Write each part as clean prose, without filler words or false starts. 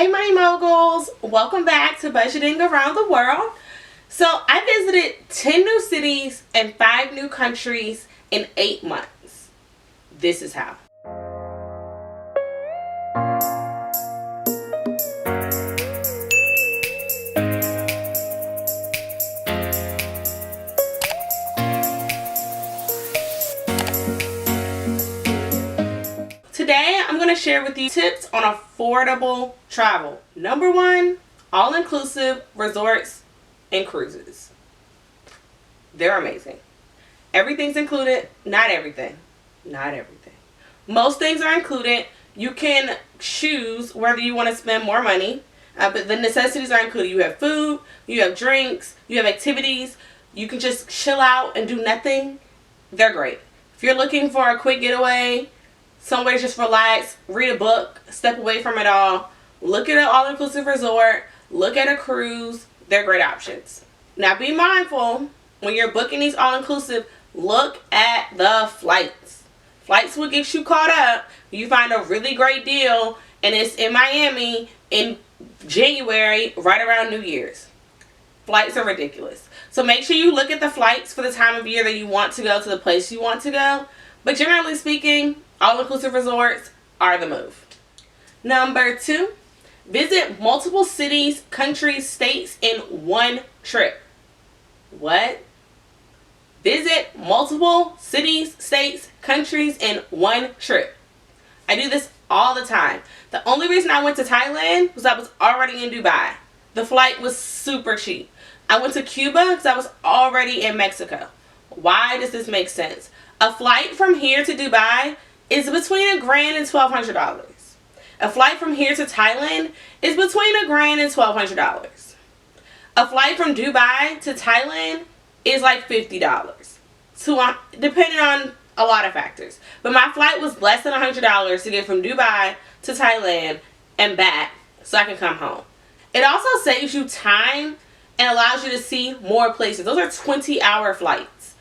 Hey money moguls, welcome back to Budgeting Around the World. So I visited 10 new cities and 5 new countries in 8 months. This is how. Today I'm going to share with you tips on affordable travel. Number 1, all-inclusive resorts and cruises. They're amazing. Everything's included. Not everything. Not everything. Most things are included. You can choose whether you want to spend more money, but the necessities are included. You have food, you have drinks, you have activities. You can just chill out and do nothing. They're great. If you're looking for a quick getaway, somewhere to just relax, read a book, step away from it all, look at an all-inclusive resort, look at a cruise. They're great options. Now be mindful when you're booking these all-inclusive, look at the flights. Flights will get you caught up. You find a really great deal and it's in Miami in January, right around New Year's. Flights are ridiculous. So make sure you look at the flights for the time of year that you want to go to the place you want to go. But generally speaking, all-inclusive resorts are the move. Number 2, visit multiple cities, countries, states in one trip. What? Visit multiple cities, states, countries in one trip. I do this all the time. The only reason I went to Thailand was I was already in Dubai. The flight was super cheap. I went to Cuba because I was already in Mexico. Why does this make sense? A flight from here to Dubai is between $1,000 and $1,200. A flight from here to Thailand is between $1,000 and $1,200. A flight from Dubai to Thailand is like $50. So depending on a lot of factors. But my flight was less than $100 to get from Dubai to Thailand and back so I can come home. It also saves you time and allows you to see more places. Those are 20-hour flights.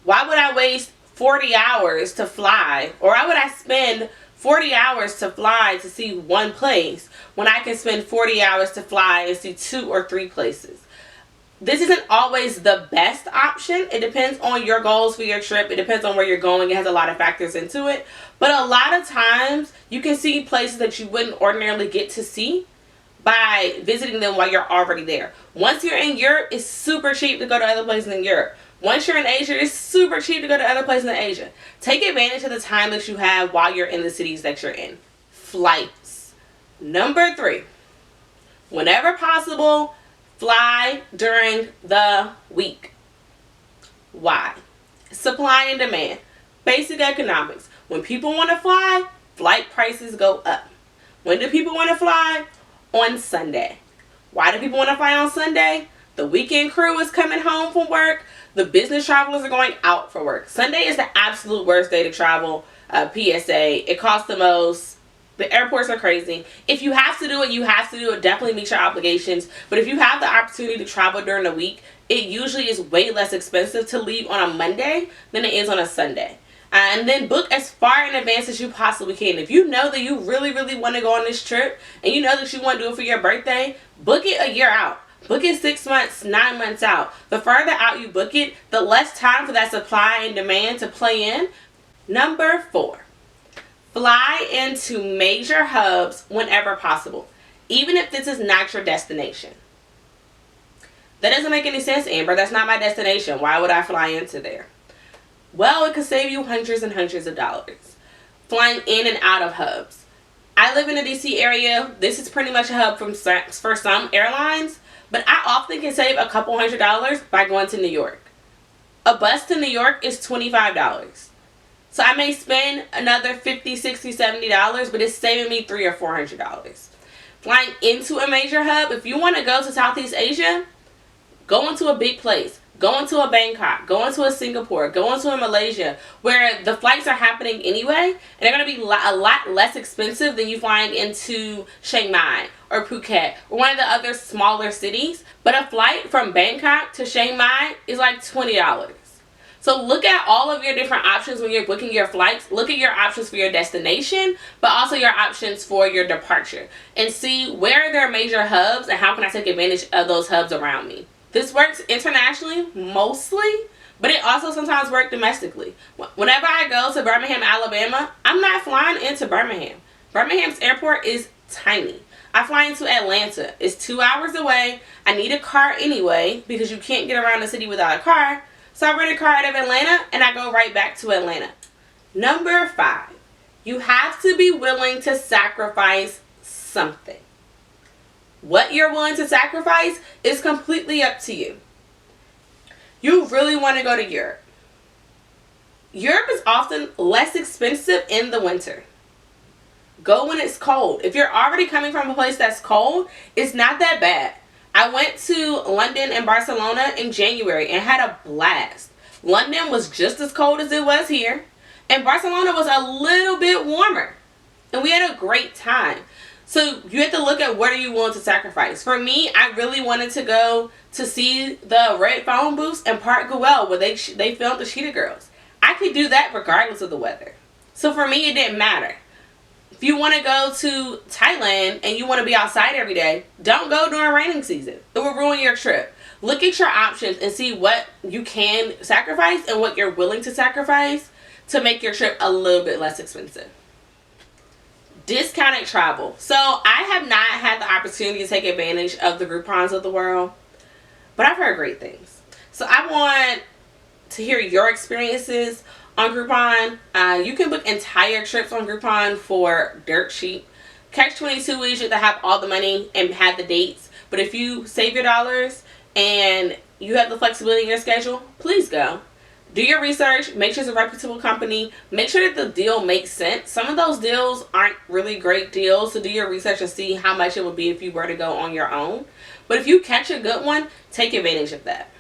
Why would I waste 40 hours to fly, or why would I spend 40 hours to fly to see one place when I can spend 40 hours to fly and see 2 or 3 places? This isn't always the best option. It depends on your goals for your trip. It depends on where you're going. It has a lot of factors into it. But a lot of times you can see places that you wouldn't ordinarily get to see by visiting them while you're already there. Once you're in Europe, it's super cheap to go to other places in Europe. Once you're in Asia, it's super cheap to go to other places in Asia. Take advantage of the time that you have while you're in the cities that you're in. Flights. Number 3, whenever possible, fly during the week. Why? Supply and demand. Basic economics. When people want to fly, flight prices go up. When do people want to fly? On Sunday. Why do people want to fly on Sunday? The weekend crew is coming home from work. The business travelers are going out for work. Sunday is the absolute worst day to travel. PSA. It costs the most. The airports are crazy. If you have to do it, you have to do it. Definitely meet your obligations. But if you have the opportunity to travel during the week, it usually is way less expensive to leave on a Monday than it is on a Sunday. And then book as far in advance as you possibly can. If you know that you really, really want to go on this trip and you know that you want to do it for your birthday, book it a year out. Book it 6 months, 9 months out. The further out you book it, the less time for that supply and demand to play in. Number 4, fly into major hubs whenever possible, even if this is not your destination. That doesn't make any sense, Amber. That's not my destination. Why would I fly into there? Well, it could save you hundreds and hundreds of dollars flying in and out of hubs. I live in the DC area. This is pretty much a hub for some airlines, but I often can save a couple $100s by going to New York. A bus to New York is $25. So I may spend another $50, $60, $70, but it's saving me $300 or $400. Flying into a major hub, if you want to go to Southeast Asia, go into a big place. Go into a Bangkok, go into a Singapore, go into a Malaysia, where the flights are happening anyway, and they're going to be a lot less expensive than you flying into Chiang Mai or Phuket or one of the other smaller cities. But a flight from Bangkok to Chiang Mai is like $20. So look at all of your different options when you're booking your flights. Look at your options for your destination, but also your options for your departure. And see where are their major hubs and how can I take advantage of those hubs around me. This works internationally, mostly, but it also sometimes works domestically. Whenever I go to Birmingham, Alabama, I'm not flying into Birmingham. Birmingham's airport is tiny. I fly into Atlanta. It's 2 hours away. I need a car anyway because you can't get around the city without a car. So I rent a car out of Atlanta and I go right back to Atlanta. Number 5, you have to be willing to sacrifice something. What you're willing to sacrifice is completely up to you. You really want to go to Europe. Europe is often less expensive in the winter. Go when it's cold. If you're already coming from a place that's cold, it's not that bad. I went to London and Barcelona in January and had a blast. London was just as cold as it was here, and Barcelona was a little bit warmer, and we had a great time. So you have to look at what are you willing to sacrifice. For me, I really wanted to go to see the Red Phone Booths in Park Güell where they filmed the Cheetah Girls. I could do that regardless of the weather. So for me, it didn't matter. If you want to go to Thailand and you want to be outside every day, don't go during raining season. It will ruin your trip. Look at your options and see what you can sacrifice and what you're willing to sacrifice to make your trip a little bit less expensive. Discounted travel. So I have not had the opportunity to take advantage of the Groupons of the world, but I've heard great things. So I want to hear your experiences on Groupon. You can book entire trips on Groupon for dirt cheap. Catch-22 is you to have all the money and have the dates. But if you save your dollars and you have the flexibility in your schedule, please go. Do your research. Make sure it's a reputable company. Make sure that the deal makes sense. Some of those deals aren't really great deals, so do your research and see how much it would be if you were to go on your own. But if you catch a good one, take advantage of that.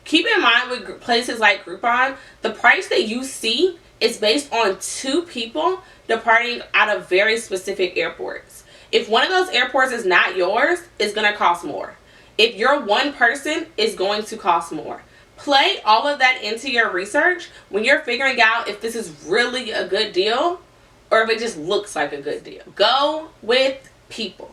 Keep in mind with places like Groupon, the price that you see is based on 2 people departing out of very specific airports. If one of those airports is not yours, it's going to cost more. If you're one person, it's going to cost more. Play all of that into your research when you're figuring out if this is really a good deal or if it just looks like a good deal. Go with people.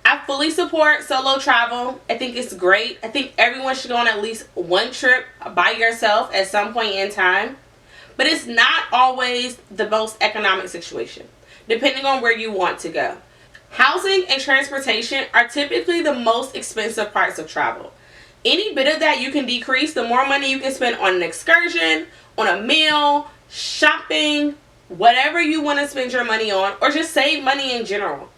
I fully support solo travel. I think it's great. I think everyone should go on at least one trip by yourself at some point in time. But it's not always the most economic situation, depending on where you want to go. Housing and transportation are typically the most expensive parts of travel. Any bit of that you can decrease, the more money you can spend on an excursion, on a meal, shopping, whatever you want to spend your money on, or just save money in general.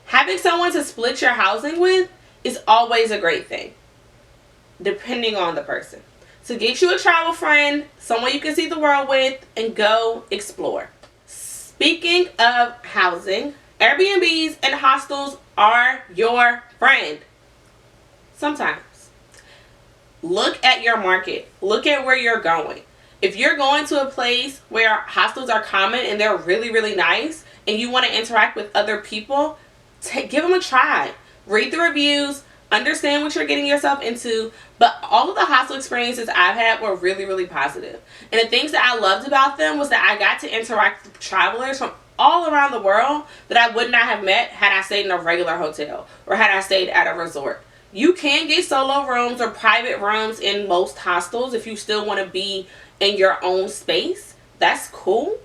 Having someone to split your housing with is always a great thing, depending on the person. So get you a travel friend, someone you can see the world with, and go explore. Speaking of housing, Airbnbs and hostels are your friend. Sometimes. Look at your market. Look at where you're going. If you're going to a place where hostels are common and they're really, really nice, and you want to interact with other people, give them a try. Read the reviews, understand what you're getting yourself into. But all of the hostel experiences I've had were really, really positive. And the things that I loved about them was that I got to interact with travelers from all around the world that I would not have met had I stayed in a regular hotel or had I stayed at a resort. You can get solo rooms or private rooms in most hostels if you still want to be in your own space. That's cool.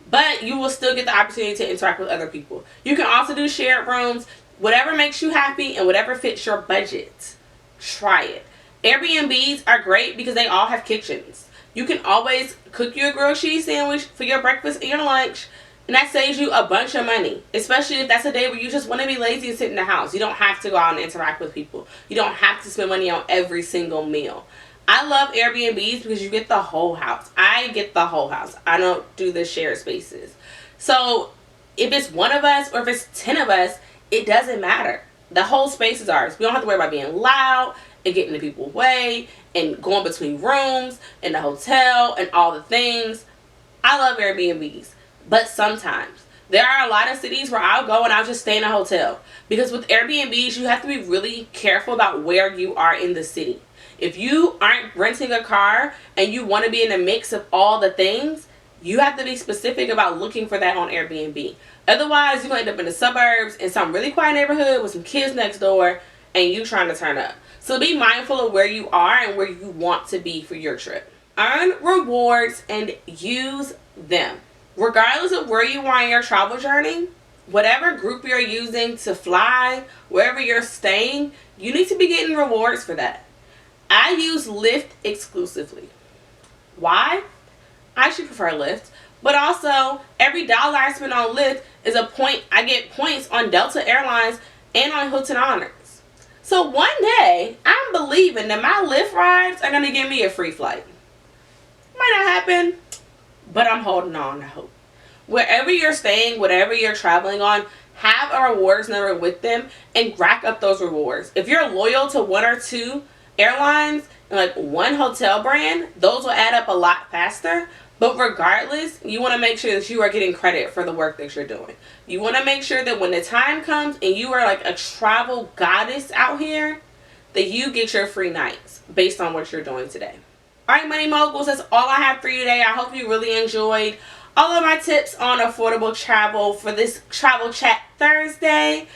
But you will still get the opportunity to interact with other people. You can also do shared rooms. Whatever makes you happy and whatever fits your budget. Try it. Airbnbs are great because they all have kitchens. You can always cook you a grilled cheese sandwich for your breakfast and your lunch. And that saves you a bunch of money. Especially if that's a day where you just want to be lazy and sit in the house. You don't have to go out and interact with people. You don't have to spend money on every single meal. I love Airbnbs because you get the whole house. I get the whole house. I don't do the shared spaces. So if it's one of us or if it's 10 of us, it doesn't matter. The whole space is ours. We don't have to worry about being loud and getting in people's way and going between rooms and the hotel and all the things. I love Airbnbs. But sometimes there are a lot of cities where I'll go and I'll just stay in a hotel. Because with Airbnbs, you have to be really careful about where you are in the city. If you aren't renting a car and you want to be in a mix of all the things, you have to be specific about looking for that on Airbnb. Otherwise, you're going to end up in the suburbs in some really quiet neighborhood with some kids next door and you trying to turn up. So be mindful of where you are and where you want to be for your trip. Earn rewards and use them. Regardless of where you are in your travel journey, whatever group you're using to fly, wherever you're staying, you need to be getting rewards for that. I use Lyft exclusively. Why? I should prefer Lyft. But also, every dollar I spend on Lyft is a point. I get points on Delta Airlines and on Hilton Honors. So one day, I'm believing that my Lyft rides are going to give me a free flight. Might not happen, but I'm holding on to hope. Wherever you're staying, whatever you're traveling on, have a rewards number with them and rack up those rewards. If you're loyal to one or two airlines and like one hotel brand, those will add up a lot faster. But regardless, you want to make sure that you are getting credit for the work that you're doing. You want to make sure that when the time comes and you are like a travel goddess out here, that you get your free nights based on what you're doing today. Alright, Money Moguls, that's all I have for you today. I hope you really enjoyed all of my tips on affordable travel for this Travel Chat Thursday.